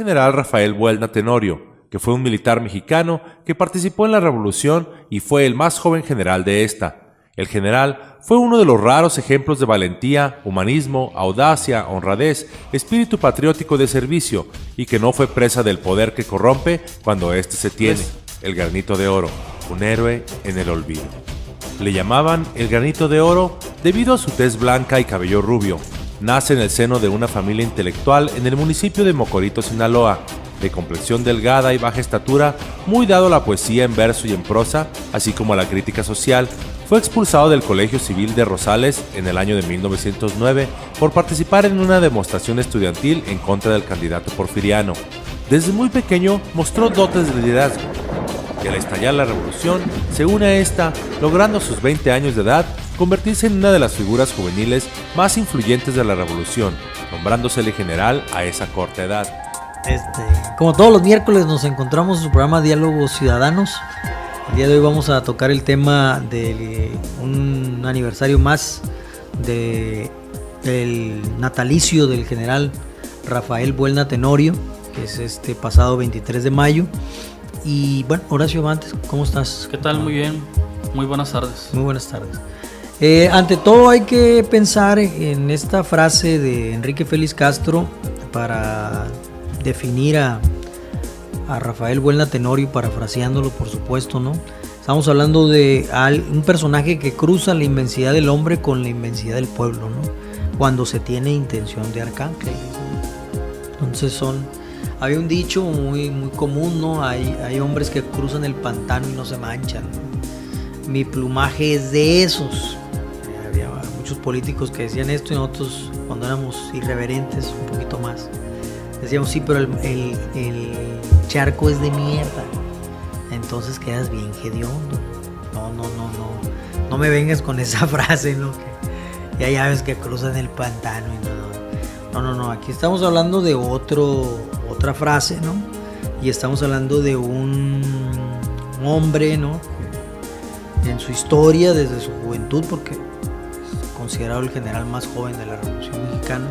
general Rafael Buelna Tenorio, que fue un militar mexicano que participó en la revolución y fue el más joven general de esta. El general fue uno de los raros ejemplos de valentía, humanismo, audacia, honradez, espíritu patriótico de servicio y que no fue presa del poder que corrompe cuando éste se tiene, el granito de oro, un héroe en el olvido. Le llamaban el granito de oro debido a su tez blanca y cabello rubio. Nace en el seno de una familia intelectual en el municipio de Mocorito, Sinaloa, de complexión delgada y baja estatura, muy dado a la poesía en verso y en prosa, así como a la crítica social. Fue expulsado del Colegio Civil de Rosales en el año de 1909 por participar en una demostración estudiantil en contra del candidato porfiriano. Desde muy pequeño mostró dotes de liderazgo y al estallar la revolución se une a esta, logrando a sus 20 años de edad convertirse en una de las figuras juveniles más influyentes de la revolución, nombrándosele general a esa corta edad. Como todos los miércoles nos encontramos en su programa Diálogos Ciudadanos. El día de hoy vamos a tocar el tema de un aniversario más del natalicio del general Rafael Buelna Tenorio, que es este pasado 23 de mayo. Y bueno, Horacio Bantes, ¿cómo estás? ¿Qué tal? Muy bien, muy buenas tardes. Muy buenas tardes. Ante todo hay que pensar en esta frase de Enrique Félix Castro para definir a Rafael Buelna Tenorio, parafraseándolo por supuesto, ¿no? Estamos hablando de un personaje que cruza la inmensidad del hombre con la inmensidad del pueblo, ¿no? Cuando se tiene intención de arcángel, ¿no? Entonces había un dicho muy, muy común, ¿no? Hay hombres que cruzan el pantano y no se manchan, ¿no? Mi plumaje es de esos. Había muchos políticos que decían esto y nosotros, cuando éramos irreverentes, un poquito más, decíamos, sí, pero el charco es de mierda. Entonces quedas bien hediondo. No me vengas con esa frase, ¿no? Que ya ves que cruzan el pantano y no. Aquí estamos hablando de otra frase, ¿no? Y estamos hablando de un hombre, ¿no? En su historia, desde su juventud, porque es considerado el general más joven de la Revolución Mexicana,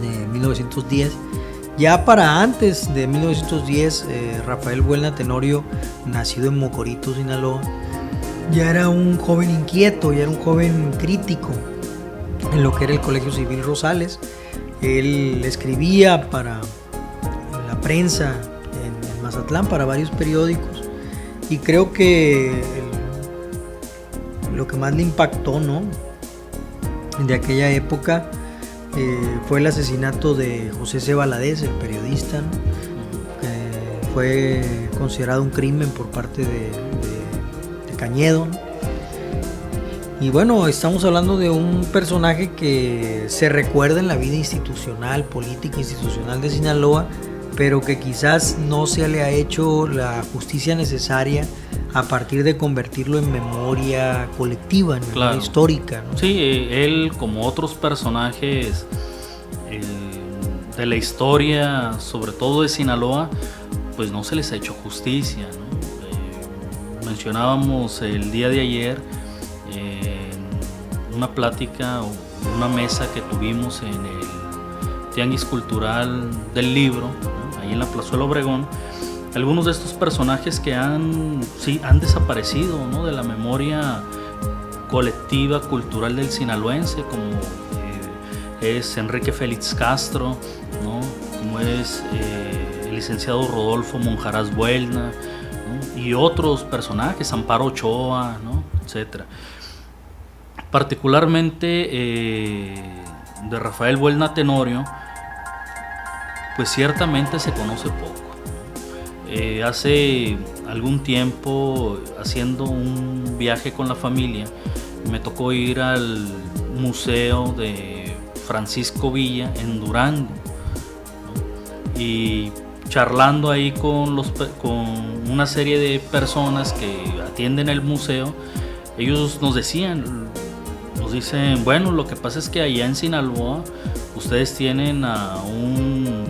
de 1910. Ya para antes de 1910, Rafael Buelna Tenorio, nacido en Mocorito, Sinaloa, ya era un joven inquieto, ya era un joven crítico en lo que era el Colegio Civil Rosales. Él escribía para la prensa en Mazatlán, para varios periódicos, y creo que lo que más le impactó, ¿no?, de aquella época fue el asesinato de José C. Valadez, el periodista, ¿no? Fue considerado un crimen por parte de Cañedo, ¿no? Y bueno, estamos hablando de un personaje que se recuerda en la vida institucional, política institucional de Sinaloa, pero que quizás no se le ha hecho la justicia necesaria a partir de convertirlo en memoria colectiva, en memoria histórica, ¿no? Sí, él, como otros personajes de la historia, sobre todo de Sinaloa, pues no se les ha hecho justicia, ¿no? Mencionábamos el día de ayer una plática o una mesa que tuvimos en el Tianguis Cultural del Libro, ¿no?, ahí en la Plazuela Obregón. Algunos de estos personajes que han desaparecido, ¿no?, de la memoria colectiva cultural del sinaloense, como es Enrique Félix Castro, ¿no?, como es el licenciado Rodolfo Monjaraz Buelna, ¿no?, y otros personajes, Amparo Ochoa, ¿no?, etcétera. Particularmente de Rafael Buelna Tenorio, pues ciertamente se conoce poco. Hace algún tiempo, haciendo un viaje con la familia, me tocó ir al museo de Francisco Villa en Durango, ¿no?, y charlando ahí con una serie de personas que atienden el museo, ellos nos dicen, bueno, lo que pasa es que allá en Sinaloa ustedes tienen a un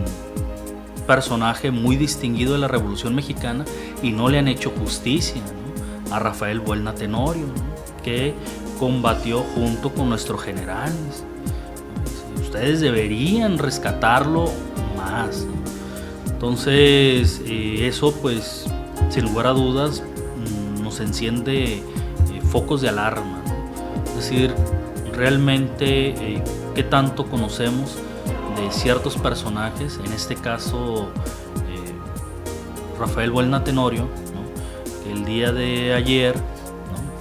personaje muy distinguido de la Revolución Mexicana y no le han hecho justicia, ¿no?, a Rafael Buelna Tenorio, ¿no?, que combatió junto con nuestros generales. Ustedes deberían rescatarlo más, ¿no? Entonces, eso pues sin lugar a dudas nos enciende focos de alarma, ¿no? Es decir, realmente qué tanto conocemos de ciertos personajes, en este caso Rafael Buelna Tenorio, ¿no? Que el día de ayer, ¿no?,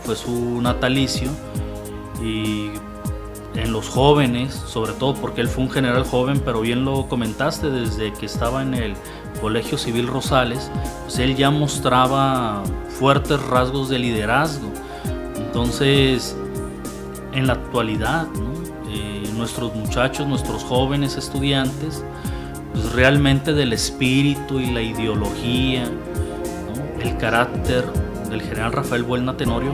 fue su natalicio, y en los jóvenes, sobre todo porque él fue un general joven, pero bien lo comentaste, desde que estaba en el Colegio Civil Rosales, pues él ya mostraba fuertes rasgos de liderazgo. Entonces, en la actualidad, ¿no?, nuestros muchachos, nuestros jóvenes estudiantes, pues realmente del espíritu y la ideología, ¿no?, el carácter del general Rafael Buelna Tenorio,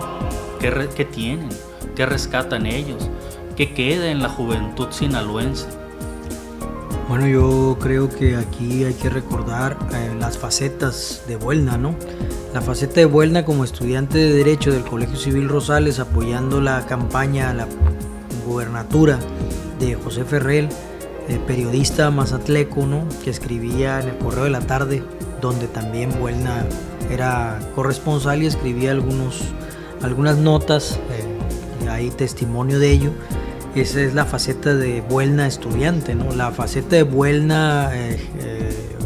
¿qué tienen? ¿Qué rescatan ellos? ¿Qué queda en la juventud sinaloense? Bueno, yo creo que aquí hay que recordar las facetas de Buelna, ¿no? La faceta de Buelna como estudiante de Derecho del Colegio Civil Rosales, apoyando la campaña a la gubernatura de José Ferrell, periodista mazatleco, ¿no?, que escribía en el Correo de la Tarde, donde también Buelna era corresponsal y escribía algunas notas, hay testimonio de ello. Esa es la faceta de Buelna estudiante, ¿no? La faceta de Buelna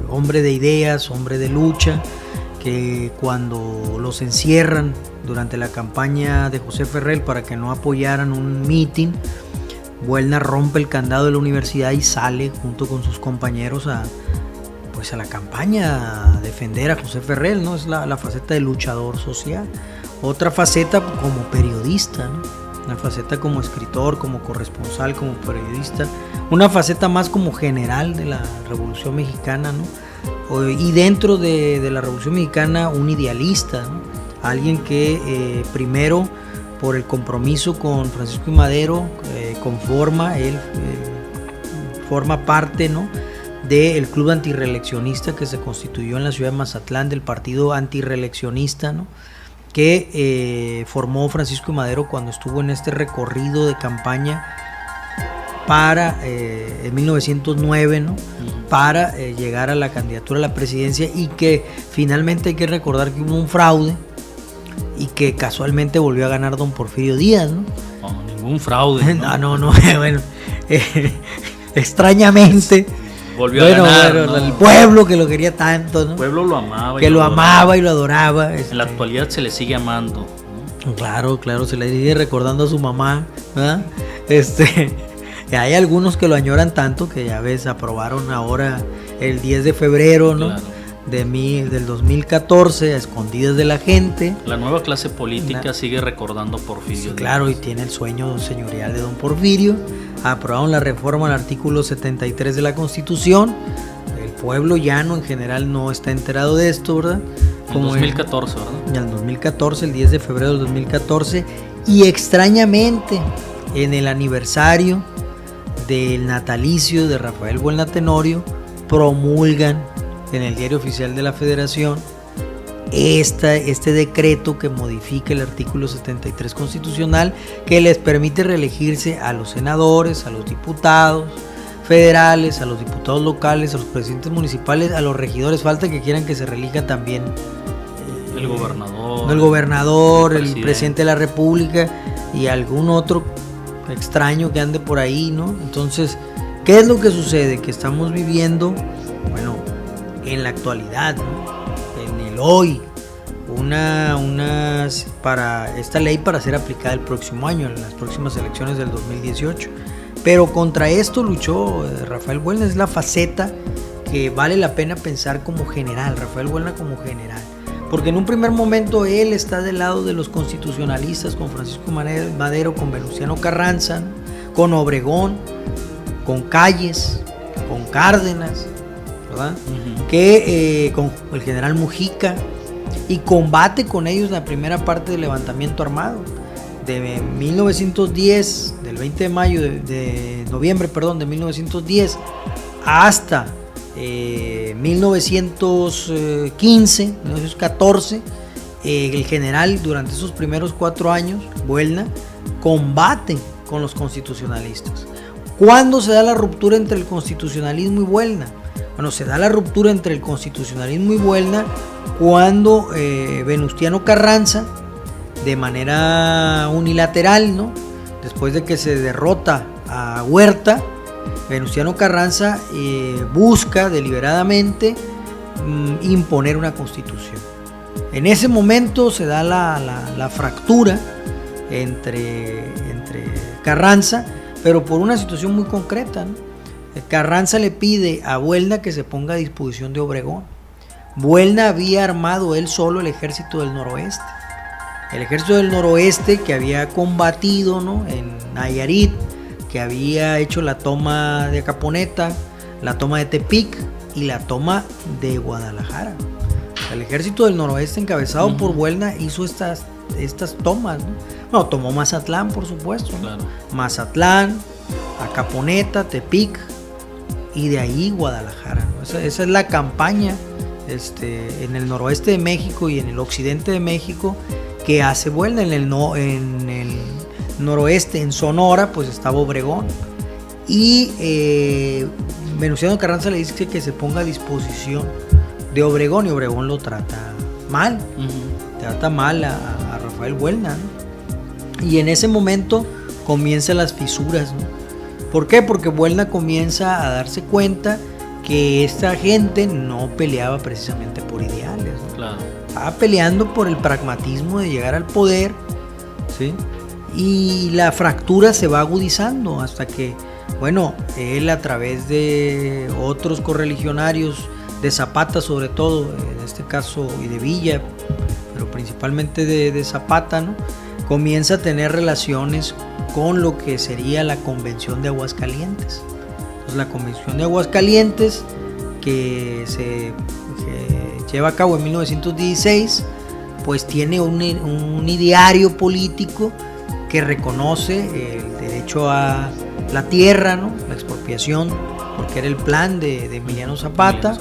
hombre de ideas, hombre de lucha, que cuando los encierran durante la campaña de José Ferrell para que no apoyaran un mitin, Buelna rompe el candado de la universidad y sale junto con sus compañeros a la campaña a defender a José Ferrell, ¿no? Es la faceta de luchador social. Otra faceta como periodista, ¿no? Una faceta como escritor, como corresponsal, como periodista, una faceta más como general de la Revolución Mexicana, ¿no? Y dentro de la Revolución Mexicana, un idealista, ¿no? Alguien que primero, por el compromiso con Francisco I. Madero, él forma parte, ¿no?, del club antirreeleccionista que se constituyó en la ciudad de Mazatlán, del partido antirreeleccionista, ¿no?, que formó Francisco I. Madero cuando estuvo en este recorrido de campaña en 1909, ¿no?, para llegar a la candidatura a la presidencia, y que finalmente hay que recordar que hubo un fraude y que casualmente volvió a ganar don Porfirio Díaz, ¿no? No, ningún fraude, ¿no? No, bueno, extrañamente volvió a ganar, ¿no? El pueblo que lo quería tanto, ¿no? El pueblo lo amaba. Que lo amaba y lo adoraba. En la actualidad se le sigue amando, ¿no? Claro, se le sigue recordando a su mamá, ¿verdad? Hay algunos que lo añoran tanto que ya ves, aprobaron ahora el 10 de febrero, ¿no? Claro. Del 2014, a escondidas de la gente. La nueva clase política sigue recordando a Porfirio. Sí, claro, y tiene el sueño señorial de don Porfirio. Aprobaron la reforma al artículo 73 de la Constitución. El pueblo llano en general no está enterado de esto, ¿verdad? En 2014, ¿verdad? En el 2014, el 10 de febrero del 2014. Y extrañamente, en el aniversario del natalicio de Rafael Buelna Tenorio, promulgan en el Diario Oficial de la Federación este decreto que modifica el artículo 73 constitucional, que les permite reelegirse a los senadores, a los diputados federales, a los diputados locales, a los presidentes municipales, a los regidores. Falta que quieran que se reelija también el gobernador, el presidente de la República y algún otro extraño que ande por ahí, ¿no? Entonces, ¿qué es lo que sucede? Que estamos viviendo, bueno, en la actualidad, ¿no?, en el hoy, para esta ley para ser aplicada el próximo año, en las próximas elecciones del 2018. Pero contra esto luchó Rafael Buelna. Es la faceta que vale la pena pensar como general, Rafael Buelna como general. Porque en un primer momento él está del lado de los constitucionalistas, con Francisco Madero, con Venustiano Carranza, ¿no?, con Obregón, con Calles, con Cárdenas, ¿verdad? Uh-huh. Que con el general Mujica, y combate con ellos la primera parte del levantamiento armado de 1910, del 20 de mayo de noviembre, de 1910 hasta 1915, 1914. El general, durante esos primeros 4 años, Buelna, combate con los constitucionalistas. ¿Cuándo se da la ruptura entre el constitucionalismo y Buelna? Bueno, se da la ruptura entre el constitucionalismo y Buelna cuando Venustiano Carranza, de manera unilateral, ¿no?, después de que se derrota a Huerta, Venustiano Carranza busca deliberadamente imponer una constitución. En ese momento se da la fractura entre Carranza, pero por una situación muy concreta, ¿no? Carranza le pide a Buelna que se ponga a disposición de Obregón. Buelna había armado él solo el ejército del noroeste. El ejército del noroeste que había combatido, ¿no?, en Nayarit, que había hecho la toma de Acaponeta, la toma de Tepic y la toma de Guadalajara. El ejército del noroeste encabezado por Buelna hizo estas tomas, ¿no? Bueno, tomó Mazatlán, por supuesto, ¿no? Claro. Mazatlán, Acaponeta, Tepic y de ahí Guadalajara, ¿no? Esa es la campaña en el noroeste de México y en el occidente de México que hace Buelna. En el noroeste, en Sonora, pues estaba Obregón. Y Venustiano Carranza le dice que se ponga a disposición de Obregón, y Obregón lo trata mal. Trata mal a Rafael Buelna, ¿no? Y en ese momento comienzan las fisuras, ¿no? ¿Por qué? Porque Buelna comienza a darse cuenta que esta gente no peleaba precisamente por ideales, ¿no? Claro. Estaba peleando por el pragmatismo de llegar al poder, ¿sí? Y la fractura se va agudizando hasta que, bueno, él a través de otros correligionarios, de Zapata sobre todo, en este caso, y de Villa, pero principalmente de Zapata, ¿no?, comienza a tener relaciones con lo que sería la Convención de Aguascalientes. Entonces, la Convención de Aguascalientes, que se lleva a cabo en 1916, pues tiene un ideario político que reconoce el derecho a la tierra, ¿no?, la expropiación, porque era el plan de Emiliano Zapata.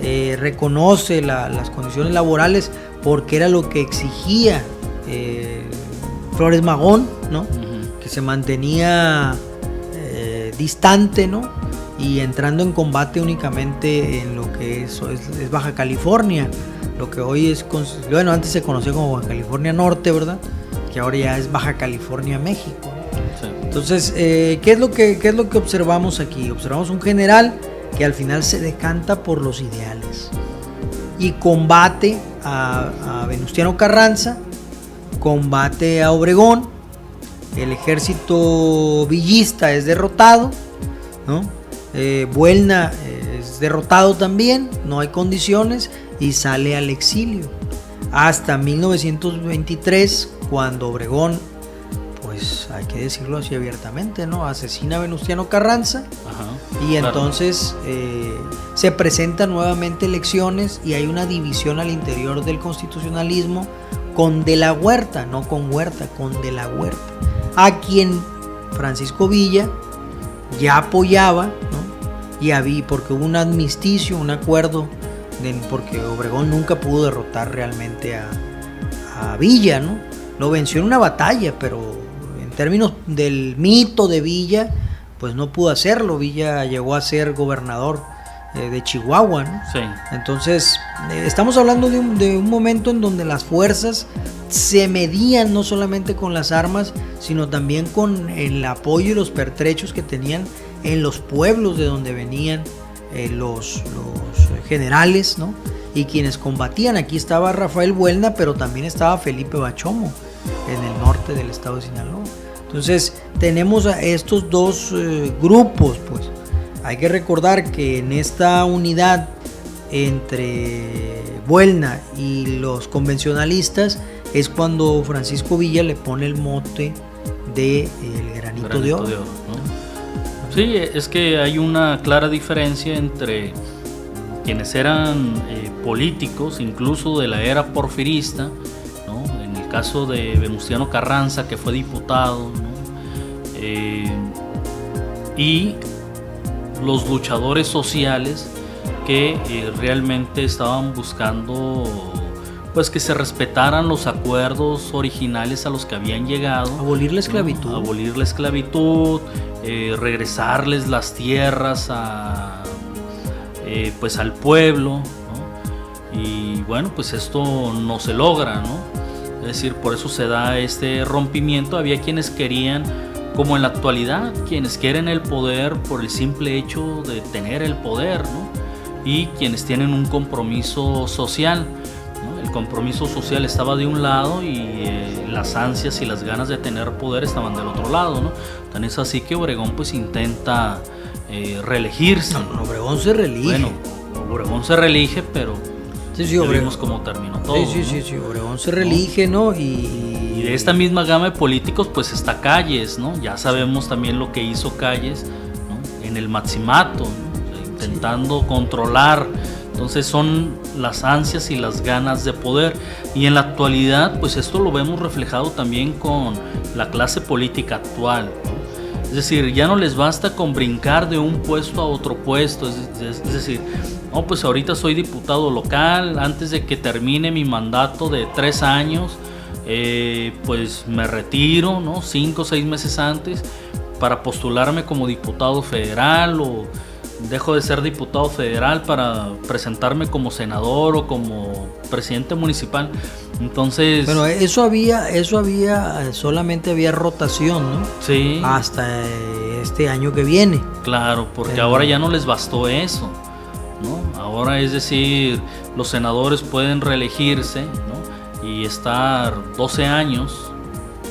Reconoce las condiciones laborales porque era lo que exigía Flores Magón, ¿no?, que se mantenía distante, ¿no?, y entrando en combate únicamente en lo que es Baja California, lo que hoy es, bueno, antes se conocía como Baja California Norte, ¿verdad?, que ahora ya es Baja California, México. Sí. Entonces, ¿qué es lo que observamos aquí? Observamos un general que al final se decanta por los ideales y combate a Venustiano Carranza, combate a Obregón, el ejército villista es derrotado, ¿no? Buelna es derrotado también, no hay condiciones y sale al exilio hasta 1923, cuando Obregón, pues hay que decirlo así abiertamente, ¿no?, asesina a Venustiano Carranza. Ajá, y claro. Entonces se presentan nuevamente elecciones y hay una división al interior del constitucionalismo con De la Huerta, no con Huerta, con De la Huerta, a quien Francisco Villa ya apoyaba, ¿no?, y porque hubo un armisticio, un acuerdo, porque Obregón nunca pudo derrotar realmente a Villa, ¿no? Lo venció en una batalla, pero en términos del mito de Villa, pues no pudo hacerlo. Villa llegó a ser gobernador de Chihuahua, ¿no? Sí. Entonces, estamos hablando de un momento en donde las fuerzas se medían no solamente con las armas, sino también con el apoyo y los pertrechos que tenían en los pueblos de donde venían los generales, ¿no?, y quienes combatían. Aquí estaba Rafael Buelna, pero también estaba Felipe Bachomo en el norte del estado de Sinaloa. Entonces tenemos a estos dos grupos. Pues hay que recordar que en esta unidad entre Buelna y los convencionalistas es cuando Francisco Villa le pone el mote de el granito de oro, ¿no? Sí, es que hay una clara diferencia entre quienes eran políticos, incluso de la era porfirista, ¿no? En el caso de Venustiano Carranza, que fue diputado, ¿no?, y los luchadores sociales que realmente estaban buscando, pues, que se respetaran los acuerdos originales a los que habían llegado. Abolir la esclavitud. ¿No? Abolir la esclavitud, regresarles las tierras pues al pueblo, ¿no? Y bueno, pues esto no se logra, ¿no? Es decir, por eso se da este rompimiento. Había quienes querían, como en la actualidad, quienes quieren el poder por el simple hecho de tener el poder, ¿no? Y quienes tienen un compromiso social, ¿no? El compromiso social estaba de un lado y las ansias y las ganas de tener poder estaban del otro lado, ¿no? Tan es así que Obregón pues intenta reelegirse. No, Obregón se reelige. Bueno, Obregón se reelige, pero sí, Obregón. Vimos cómo terminó todo. Sí, Obregón se reelige, ¿no? Y de esta misma gama de políticos pues está Calles, ¿no? Ya sabemos también lo que hizo Calles, ¿no? En el Maximato, ¿no? Intentando controlar. Entonces son las ansias y las ganas de poder. Y en la actualidad pues esto lo vemos reflejado también con la clase política actual, ¿no? Es decir, ya no les basta con brincar de un puesto a otro puesto. Es decir, no, pues ahorita soy diputado local, antes de que termine mi mandato de 3 años, pues me retiro, ¿no? 5 o 6 meses antes para postularme como diputado federal, o dejo de ser diputado federal para presentarme como senador o como presidente municipal. Entonces, bueno, eso había, solamente había rotación, ¿no? Sí. Hasta este año que viene. Claro, porque ahora ya no les bastó eso, ¿no? Ahora, es decir, los senadores pueden reelegirse, ¿no? Y estar 12 años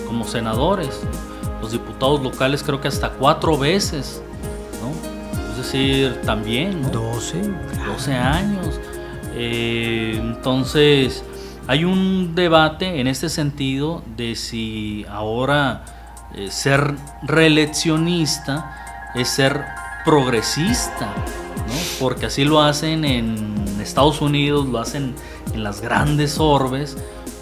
como senadores. Los diputados locales creo que hasta 4 veces, ¿no? Es decir, también, ¿no? 12 años. Entonces, hay un debate en este sentido de si ahora ser reeleccionista es ser progresista, ¿no? Porque así lo hacen en Estados Unidos, lo hacen en las grandes orbes,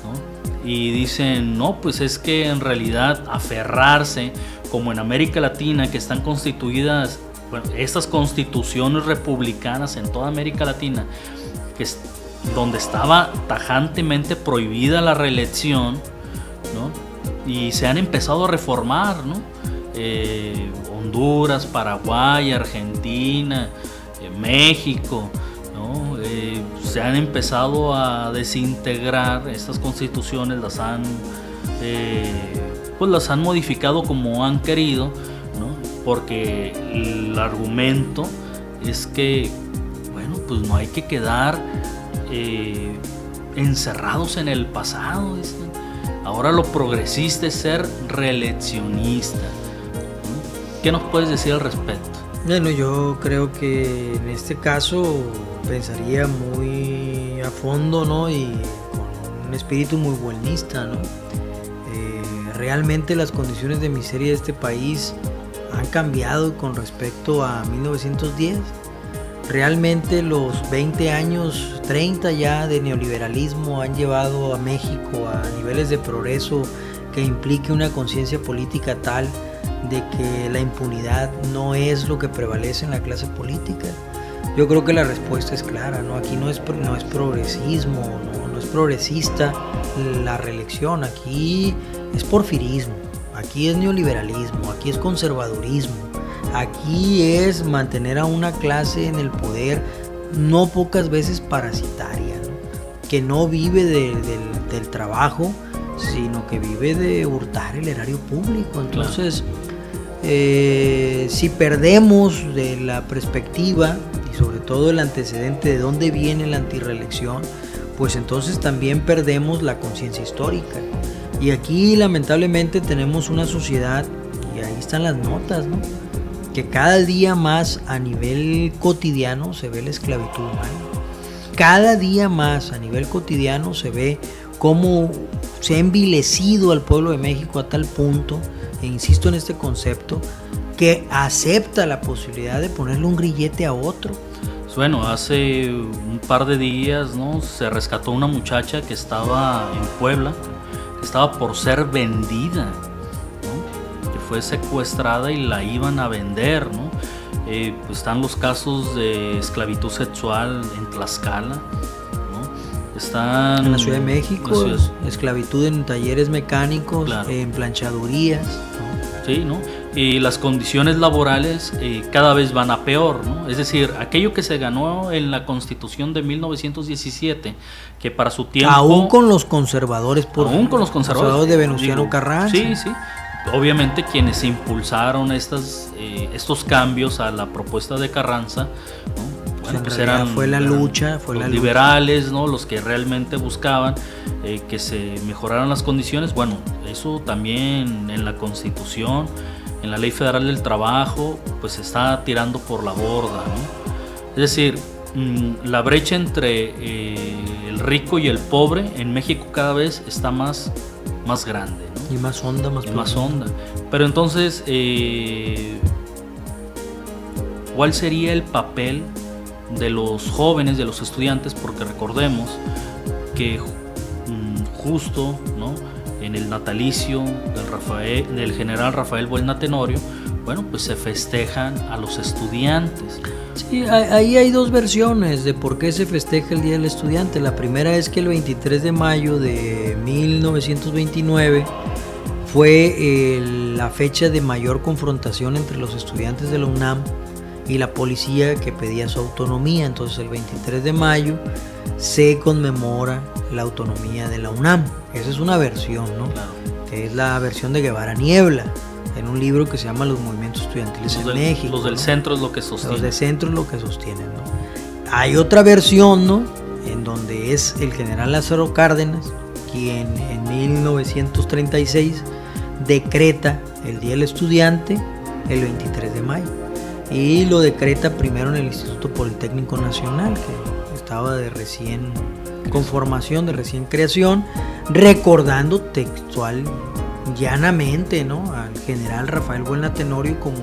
¿no? Y dicen, no, pues es que en realidad aferrarse, como en América Latina, que están constituidas, bueno, estas constituciones republicanas en toda América Latina, que donde estaba tajantemente prohibida la reelección, ¿no? Y se han empezado a reformar, ¿no? Honduras, Paraguay, Argentina, México, ¿no? Se han empezado a desintegrar estas constituciones, las han modificado como han querido, ¿no? Porque el argumento es que, bueno, pues no hay que quedar encerrados en el pasado. Ahora lo progresista es ser reeleccionista, ¿no? ¿Qué nos puedes decir al respecto? Bueno, yo creo que en este caso pensaría muy a fondo, ¿no? Y con un espíritu muy buenista, ¿no? Realmente las condiciones de miseria de este país han cambiado con respecto a 1910. Realmente los 20 años, 30 ya de neoliberalismo han llevado a México a niveles de progreso que implique una conciencia política tal de que la impunidad no es lo que prevalece en la clase política. Yo creo que la respuesta es clara, ¿no? Aquí no es progresismo, no es progresista la reelección, aquí es porfirismo, aquí es neoliberalismo, aquí es conservadurismo. Aquí es mantener a una clase en el poder no pocas veces parasitaria, ¿no? Que no vive del trabajo, sino que vive de hurtar el erario público. Entonces, si perdemos de la perspectiva y sobre todo el antecedente de dónde viene la antirreelección, pues entonces también perdemos la conciencia histórica. Y aquí lamentablemente tenemos una sociedad, y ahí están las notas, ¿no? Que cada día más a nivel cotidiano se ve la esclavitud humana. Cada día más a nivel cotidiano se ve cómo se ha envilecido al pueblo de México a tal punto, e insisto en este concepto, que acepta la posibilidad de ponerle un grillete a otro. Bueno, hace un par de días, ¿no? Se rescató una muchacha que estaba en Puebla, que estaba por ser vendida, fue secuestrada y la iban a vender, ¿no? Pues están los casos de esclavitud sexual en Tlaxcala, ¿no? Están en la Ciudad de México, esclavitud en talleres mecánicos, claro. En planchadurías, ¿no? Sí, ¿no? las condiciones laborales cada vez van a peor, ¿no? Es decir, aquello que se ganó en la Constitución de 1917, que para su tiempo... Aún con los conservadores, con los conservadores de Venustiano Carranza. Sí, sí. Obviamente quienes impulsaron estos cambios a la propuesta de Carranza, ¿no? Bueno, pues fue la lucha, los liberales, ¿no? Los que realmente buscaban que se mejoraran las condiciones. Bueno, eso también en la Constitución, en la Ley Federal del Trabajo, pues se está tirando por la borda, ¿no? Es decir, la brecha entre el rico y el pobre en México cada vez está más grande, ¿no? Y más honda, más honda. Pero entonces, ¿cuál sería el papel de los jóvenes, de los estudiantes? Porque recordemos que justo, ¿no?, en el natalicio del general Rafael Buelna Tenorio, bueno, pues se festejan a los estudiantes. Sí, ahí hay dos versiones de por qué se festeja el Día del Estudiante. La primera es que el 23 de mayo de 1929 fue la fecha de mayor confrontación entre los estudiantes de la UNAM y la policía, que pedía su autonomía. Entonces el 23 de mayo se conmemora la autonomía de la UNAM. Esa es una versión, ¿no? Claro. Que es la versión de Guevara Niebla, en un libro que se llama Los movimientos estudiantiles en México. Los del, ¿no? Centro es lo que sostienen. Los del centro es lo que sostienen, ¿no? Hay otra versión, ¿no?, en donde es el general Lázaro Cárdenas quien en 1936 decreta el Día del Estudiante el 23 de mayo. Y lo decreta primero en el Instituto Politécnico Nacional, que estaba de recién conformación, de recién creación, recordando textual, llanamente, ¿no?, al general Rafael Buelna Tenorio como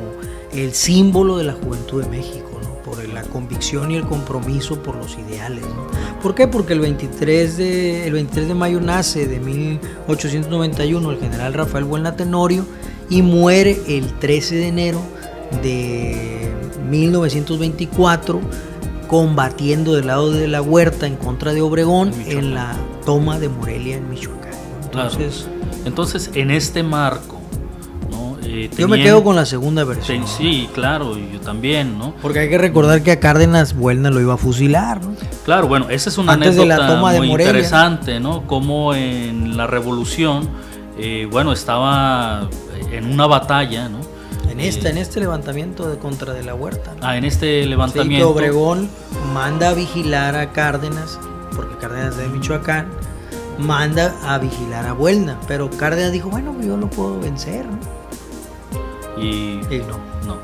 el símbolo de la juventud de México, ¿no?, por la convicción y el compromiso por los ideales, ¿no? ¿Por qué? Porque el 23 de mayo nace de 1891 el general Rafael Buelna Tenorio y muere el 13 de enero de 1924 combatiendo del lado de la Huerta en contra de Obregón en la toma de Morelia en Michoacán. Entonces en este marco, ¿no? Yo me quedo con la segunda versión. Sí, claro, y yo también, ¿no? Porque hay que recordar que a Cárdenas Buelna lo iba a fusilar, ¿no? Claro, bueno, esa es una antes anécdota de la toma muy de Morelia, interesante, ¿no? Como en la Revolución, bueno, estaba en una batalla, ¿no? En este levantamiento de contra de la Huerta, ¿no? En este levantamiento. Sí, que Obregón manda a vigilar a Cárdenas, porque Cárdenas es de Michoacán, manda a vigilar a Buelna, pero Cárdenas dijo, bueno, yo lo puedo vencer, ¿no? Y no.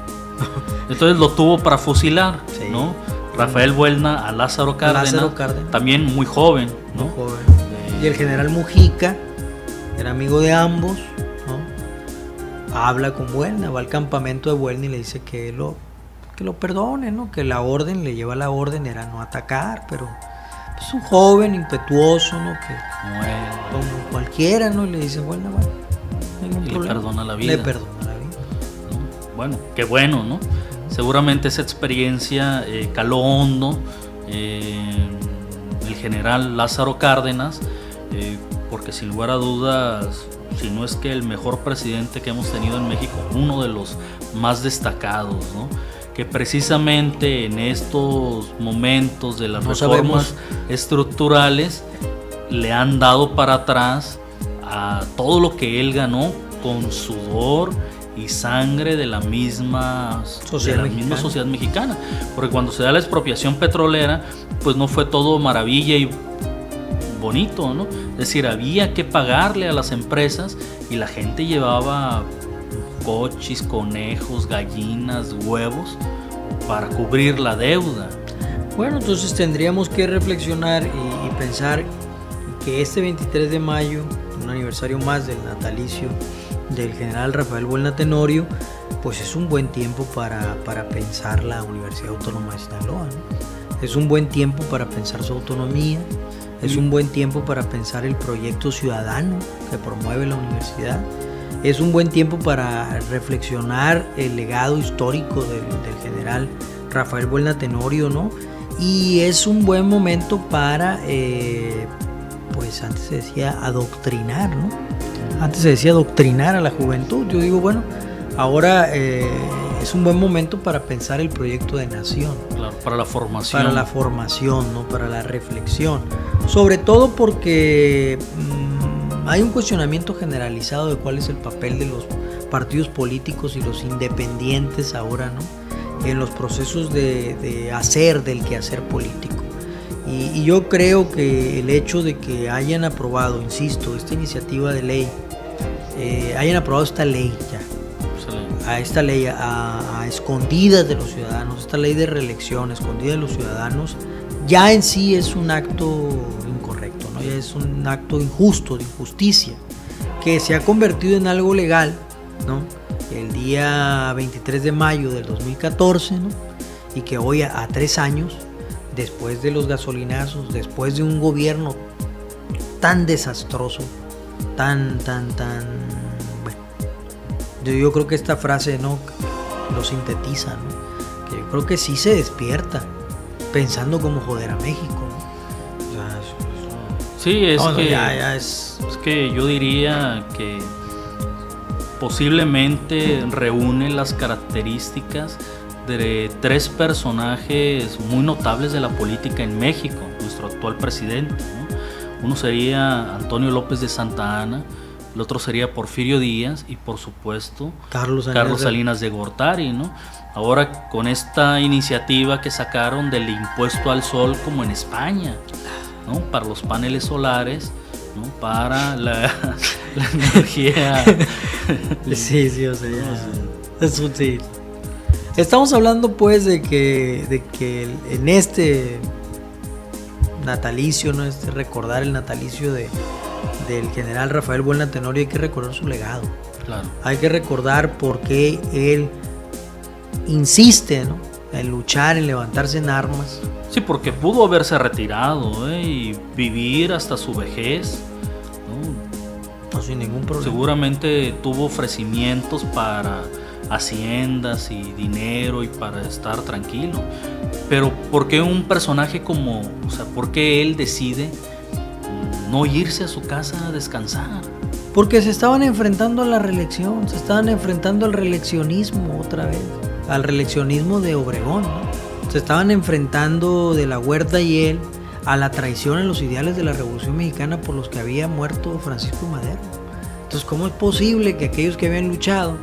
Entonces lo tuvo para fusilar, sí, ¿no? Rafael Buelna a Lázaro Cárdenas, también muy joven, ¿no? Muy joven. Y el general Mujica era amigo de ambos, ¿no? Habla con Buelna, va al campamento de Buelna y le dice que lo perdone, ¿no? Que la orden, le lleva la orden, era no atacar, pero pues un joven impetuoso, ¿no? Que como cualquiera, ¿no? Y le dice, bueno, no hay ningún problema. Le perdona la vida. Le perdona la vida. Bueno, qué bueno, ¿no? Seguramente esa experiencia caló hondo el general Lázaro Cárdenas, porque sin lugar a dudas, si no es que el mejor presidente que hemos tenido en México, uno de los más destacados, ¿no? Que precisamente en estos momentos de las reformas estructurales le han dado para atrás a todo lo que él ganó con sudor y sangre de la misma sociedad mexicana, porque cuando se da la expropiación petrolera, pues no fue todo maravilla y bonito, ¿no? Es decir, había que pagarle a las empresas y la gente llevaba coches, conejos, gallinas, huevos para cubrir la deuda. Bueno, entonces tendríamos que reflexionar y pensar que este 23 de mayo, un aniversario más del natalicio del general Rafael Buelna Tenorio, pues es un buen tiempo para pensar la Universidad Autónoma de Sinaloa, ¿no? Es un buen tiempo para pensar su autonomía, es un buen tiempo para pensar el proyecto ciudadano que promueve la universidad, es un buen tiempo para reflexionar el legado histórico del general Rafael Buelna Tenorio, ¿no? Y es un buen momento para, pues antes se decía adoctrinar, ¿no? Antes se decía adoctrinar a la juventud. Yo digo, bueno, ahora es un buen momento para pensar el proyecto de nación. Claro, para la formación. Para la formación, ¿no? Para la reflexión. Sobre todo porque hay un cuestionamiento generalizado de cuál es el papel de los partidos políticos y los independientes ahora, ¿no? En los procesos de hacer del quehacer político. Y yo creo que el hecho de que hayan aprobado, insisto, esta iniciativa de ley, hayan aprobado esta ley ya, a esta ley a escondidas de los ciudadanos, esta ley de reelección escondida de los ciudadanos, ya en sí es un acto incorrecto, ¿no? Ya es un acto injusto, de injusticia, que se ha convertido en algo legal, ¿no? El día 23 de mayo del 2014, ¿no? Y que hoy a 3 años, después de los gasolinazos, después de un gobierno tan desastroso, tan, bueno, yo creo que esta frase, ¿no?, lo sintetiza, ¿no? Que yo creo que sí se despierta pensando cómo joder a México, ¿no? O sea, sí, es no, que ya es que yo diría que posiblemente reúne las características de 3 personajes muy notables de la política en México, nuestro actual presidente, ¿no? Uno sería Antonio López de Santa Anna, el otro sería Porfirio Díaz y por supuesto Carlos Salinas de Gortari, ¿no? Ahora con esta iniciativa que sacaron del impuesto al sol como en España, ¿no? Para los paneles solares, ¿no? Para la energía. Sí, o sea, eso sí. Estamos hablando pues de que en este natalicio, ¿no? Recordar el natalicio del general Rafael Buelna Tenorio, hay que recordar su legado. Claro. Hay que recordar por qué él insiste, ¿no?, en luchar, en levantarse en armas. Sí, porque pudo haberse retirado, y vivir hasta su vejez, ¿no? No, sin ningún problema. Seguramente tuvo ofrecimientos para haciendas y dinero y para estar tranquilo. Pero ¿por qué un personaje como, o sea, por qué él decide no irse a su casa a descansar? Porque se estaban enfrentando a la reelección, se estaban enfrentando al reeleccionismo otra vez, al reeleccionismo de Obregón, ¿no? Se estaban enfrentando de la Huerta y él a la traición en los ideales de la Revolución Mexicana por los que había muerto Francisco Madero. Entonces, ¿cómo es posible que aquellos que habían luchado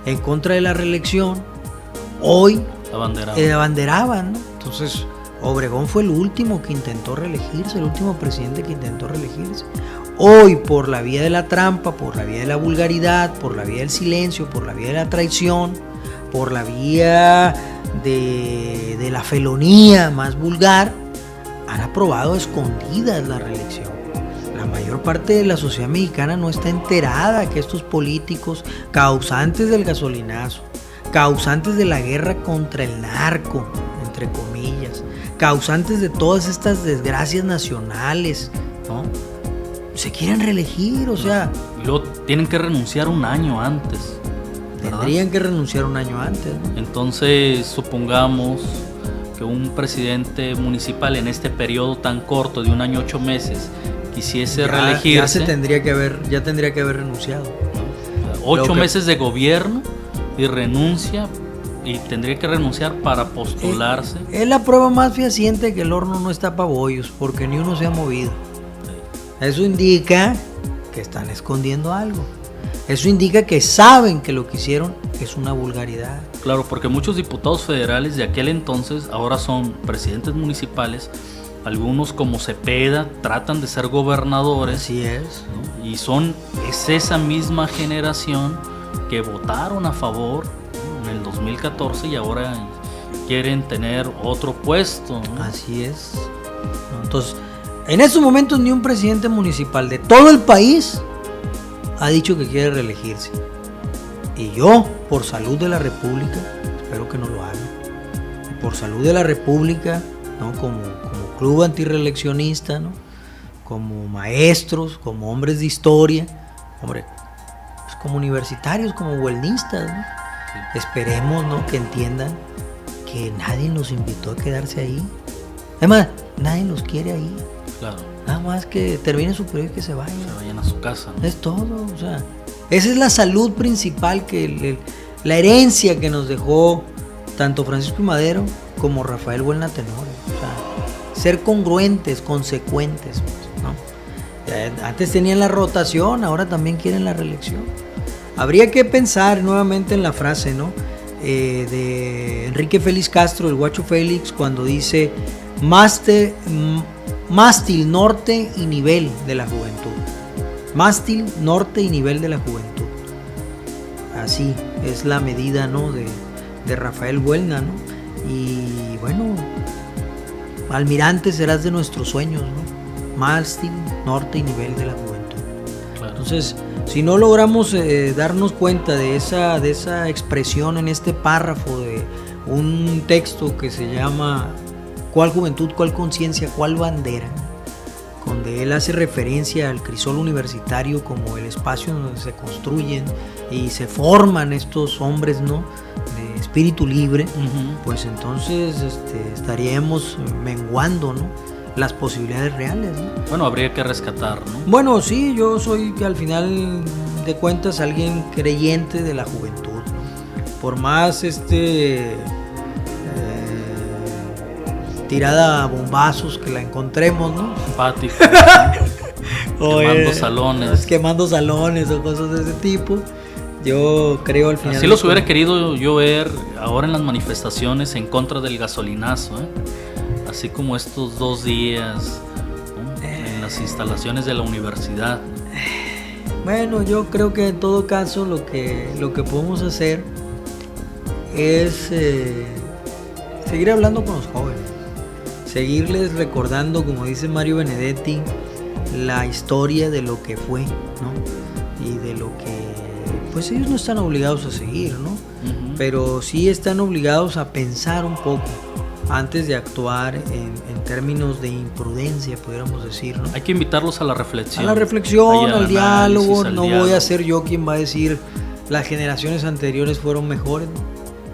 en contra de la reelección hoy abanderaban, ¿no? Entonces, Obregón fue el último que intentó reelegirse, el último presidente que intentó reelegirse. Hoy, por la vía de la trampa, por la vía de la vulgaridad, por la vía del silencio, por la vía de la traición, por la vía de la felonía más vulgar, han aprobado escondidas la reelección. La mayor parte de la sociedad mexicana no está enterada que estos políticos, causantes del gasolinazo, causantes de la guerra contra el narco, entre comillas, causantes de todas estas desgracias nacionales, ¿no?, se quieren reelegir, o sea... Y luego tienen que renunciar un año antes, ¿verdad? Tendrían que renunciar un año antes, ¿no? Entonces, supongamos que un presidente municipal en este periodo tan corto de 1 año 8 meses quisiese reelegirse. Ya tendría que haber renunciado, ¿no? 8 meses de gobierno y renuncia, y tendría que renunciar para postularse. Es la prueba más fehaciente que el horno no está para bollos, porque ni uno se ha movido. Eso indica que están escondiendo algo. Eso indica que saben que lo que hicieron es una vulgaridad. Claro, porque muchos diputados federales de aquel entonces ahora son presidentes municipales. Algunos, como Cepeda, tratan de ser gobernadores. Así es, ¿no? Y es esa misma generación que votaron a favor, ¿no?, en el 2014 y ahora quieren tener otro puesto, ¿no? Así es. Entonces, en estos momentos ni un presidente municipal de todo el país ha dicho que quiere reelegirse. Y yo, por salud de la República, espero que no lo hagan. Y por salud de la República, ¿no?, como club antirreeleccionista, ¿no?, como maestros, como hombres de historia, hombre, pues como universitarios, como huelnistas, ¿no? Sí. Esperemos, ¿no?, que entiendan que nadie nos invitó a quedarse ahí. Además, nadie los quiere ahí. Claro. Nada más que termine su periodo y que se vayan. Se vayan a su casa, ¿no? Es todo, o sea, esa es la salud principal que la herencia que nos dejó tanto Francisco I. Madero como Rafael Buelna Tenorio. O sea, ser congruentes, consecuentes, ¿no? Antes tenían la rotación, ahora también quieren la reelección. Habría que pensar nuevamente en la frase, ¿no? De Enrique Félix Castro, el Guacho Félix, cuando dice mástil, norte y nivel de la juventud. Mástil, norte y nivel de la juventud. Así es la medida, ¿no? de Rafael Buelna, ¿no? Y bueno, almirante serás de nuestros sueños, ¿no? Mástil, norte y nivel de la juventud. Claro. Entonces, si no logramos darnos cuenta de esa expresión en este párrafo de un texto que se llama ¿Cuál juventud, cuál conciencia, cuál bandera?, donde él hace referencia al crisol universitario como el espacio donde se construyen y se forman estos hombres, ¿no?, de espíritu libre, pues entonces estaríamos menguando, ¿no?, las posibilidades reales, ¿no? Bueno, habría que rescatar, ¿no? Bueno, sí, yo soy al final de cuentas alguien creyente de la juventud, ¿no? Por más tirada a bombazos que la encontremos, ¿no? Empático, quemando salones o cosas de ese tipo. Yo creo al final. Así los hubiera querido yo ver ahora en las manifestaciones en contra del gasolinazo, así como estos 2 días, ¿no?, en las instalaciones de la universidad. Bueno, yo creo que en todo caso lo que podemos hacer es seguir hablando con los jóvenes, seguirles recordando, como dice Mario Benedetti, la historia de lo que fue, ¿no? Y de lo que, pues ellos no están obligados a seguir, ¿no? Pero sí están obligados a pensar un poco antes de actuar en términos de imprudencia, pudiéramos decir, ¿no? Hay que invitarlos a la reflexión. A la reflexión, al diálogo. Al no diálogo. Voy a ser yo quien va a decir las generaciones anteriores fueron mejores, ¿no?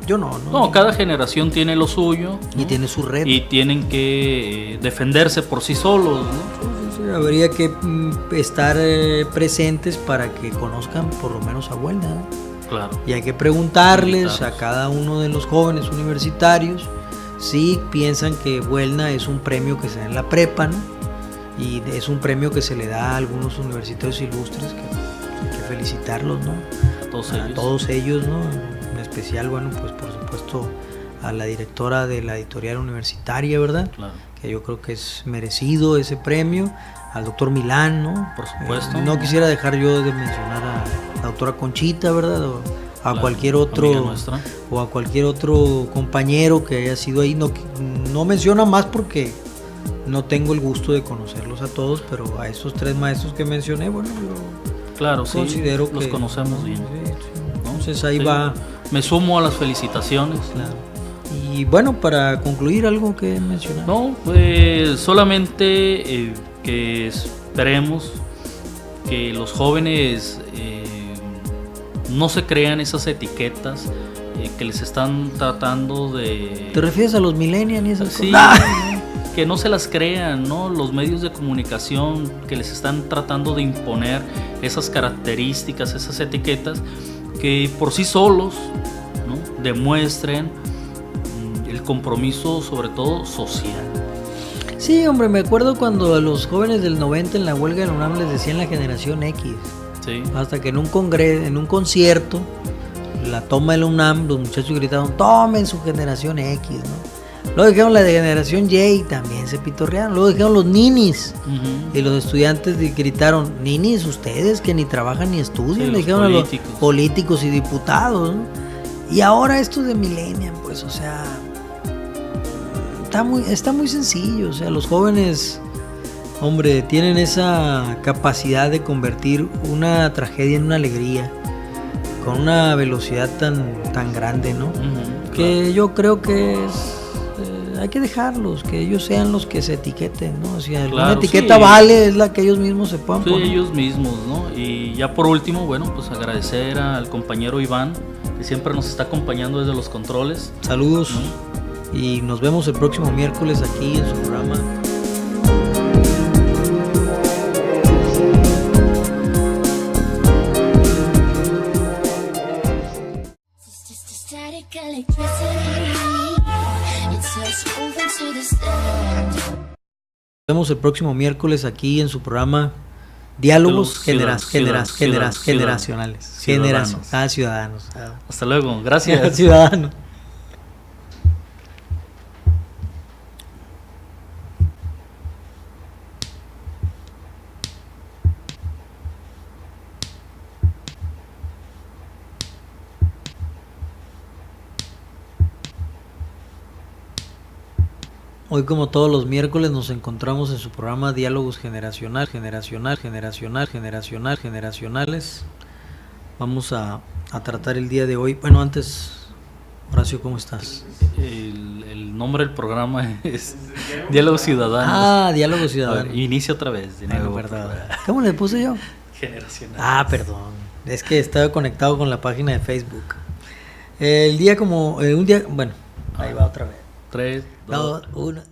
Yo no. No, cada generación tiene lo suyo, y ¿no?, tiene su reto. y tienen que defenderse por sí solos, ¿no? Sí, habría que estar presentes para que conozcan por lo menos a Buelna, ¿no? Claro. Y hay que preguntarles a cada uno de los jóvenes universitarios si piensan que Buelna es un premio que se da en la prepa, ¿no? Y es un premio que se le da a algunos universitarios ilustres, que hay que felicitarlos, ¿no? A todos ellos, ¿no? En especial, bueno, pues por supuesto a la directora de la editorial universitaria, ¿verdad? Claro. Que yo creo que es merecido ese premio, al doctor Milán, ¿no? Por supuesto. No quisiera dejar yo de mencionar a la doctora Conchita, ¿verdad? O a cualquier otro, o a cualquier otro compañero que haya sido ahí. No menciona más porque no tengo el gusto de conocerlos a todos, pero a esos 3 maestros que mencioné, bueno, yo considero que los conocemos bien. Sí. Entonces ahí va. Me sumo a las felicitaciones. Claro. Y bueno, para concluir, algo que mencionar. No, pues solamente que esperemos que los jóvenes no se crean esas etiquetas que les están tratando de... ¿Te refieres a los millennials y esas cosas? Sí, que no se las crean, ¿no? Los medios de comunicación que les están tratando de imponer esas características, esas etiquetas, que por sí solos, ¿no?, demuestren el compromiso, sobre todo social. Sí, hombre, me acuerdo cuando a los jóvenes del 90 en la huelga de la UNAM les decían la generación X. Sí. Hasta que en un concierto, la toma de la UNAM, los muchachos gritaron, tomen su generación X, ¿no? Luego dijeron la de generación Y, también se pitorrearon. Luego dijeron los ninis. Y los estudiantes gritaron, ninis, ustedes que ni trabajan ni estudian. Le dijeron políticos. A los políticos y diputados, ¿no? Y ahora esto de millennial, pues, o sea, está muy sencillo. O sea, los jóvenes, hombre, tienen esa capacidad de convertir una tragedia en una alegría con una velocidad tan grande, ¿no? Que claro. Yo creo que hay que dejarlos, que ellos sean los que se etiqueten, ¿no? Si alguna etiqueta vale, es la que ellos mismos se puedan poner. Sí, ellos mismos, ¿no? Y ya por último, bueno, pues agradecer al compañero Iván, que siempre nos está acompañando desde los controles. Saludos, ¿no? Y nos vemos el próximo miércoles aquí en su programa. vemos el próximo miércoles aquí en su programa Diálogos generacionales. Ciudadanos. Hasta luego, gracias. Ciudadanos. Hoy, como todos los miércoles, nos encontramos en su programa Diálogos generacionales. Vamos a tratar el día de hoy. Bueno, antes, Horacio, ¿cómo estás? El nombre del programa es Diálogos Ciudadanos. Ah, Diálogos Ciudadanos. Inicia otra vez. De nuevo, perdón. ¿Cómo le puse yo? Generacional. Ah, perdón. Es que estaba conectado con la página de Facebook. El día como... un día... Bueno, ahí va otra vez. 3, 2, 1...